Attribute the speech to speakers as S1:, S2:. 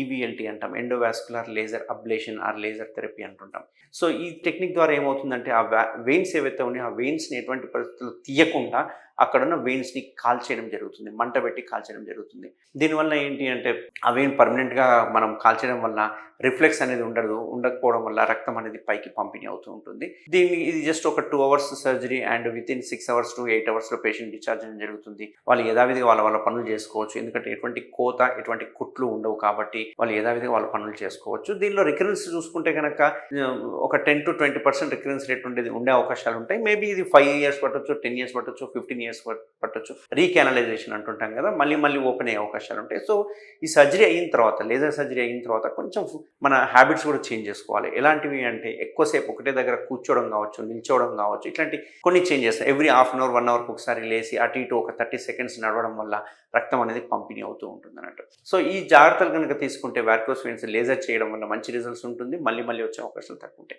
S1: ఈవీఎల్టీ అంటాం, endovascular laser ablation or laser therapy అంటుంటాం. So ఈ టెక్నిక్ ద్వారా ఏమవుతుందంటే ఆ వెయిన్స్ ఏవైతే ఉన్నాయో ఆ వెయిన్స్ని ఎటువంటి పరిస్థితుల్లో తీయకుండా అక్కడున్న వెయిన్స్ని కాల్చేయడం జరుగుతుంది, మంట పెట్టి కాల్చేయడం జరుగుతుంది. దీనివల్ల ఏంటి అంటే ఆ వెయిన్ పర్మనెంట్గా మనం కాల్చేయడం వల్ల రిఫ్లెక్స్ అనేది ఉండకపోవడం వల్ల రక్తం అనేది పైకి పంపిణీ అవుతూ ఉంటుంది. ఇది జస్ట్ ఒక 2 hours surgery and within 6 hours to 8 అవర్స్లో పేషెంట్ డిశ్చార్జ్ అనేది జరుగుతుంది. వాళ్ళు యథావిధిగా వాళ్ళ పనులు చేసుకోవచ్చు, ఎందుకంటే ఎటువంటి కోత ఎటువంటి కుట్లు ఉండవు కాబట్టి వాళ్ళు యథావిధిగా వాళ్ళ పనులు చేసుకోవచ్చు. దీనిలో రికరెన్స్ చూసుకుంటే కనుక ఒక 10 to 20% రికరెన్స్ రేట్ ఉండే అవకాశాలు ఉంటాయి. మేబీ ఇది 5 years పట్టొచ్చు, 10 years పట్టొచ్చు, 15 years పట్టొచ్చు. రీకానలైజేషన్ అంటుంటాం కదా, మళ్ళీ ఓపెన్ అయ్యే అవకాశాలు ఉంటాయి. సో ఈ సర్జరీ అయిన తర్వాత, లేజర్ సర్జరీ అయిన తర్వాత కొంచెం మన హ్యాబిట్స్ కూడా చేంజ్ చేసుకోవాలి. ఎలాంటివి అంటే ఎక్కువసేపు ఒకటే దగ్గర కూర్చోవడం కావచ్చు, నిల్చోవడం కావచ్చు, ఇట్లాంటి కొన్ని changes every half an hour 1 hourకి ఒకసారి లేచి అటు ఇటు ఒక 30 seconds నడవడం వల్ల రక్తం అనేది పంపిణీ అవుతూ ఉంటుంది అన్నట్టు. సో ఈ జాగ్రత్తలు కనుక తీసుకుంటే వారికోస్ వెయిన్స్ లేజర్ చేయడం వల్ల మంచి రిజల్ట్స్ ఉంటుంది, మళ్ళీ వచ్చే అవకాశాలు తక్కువ ఉంటాయి.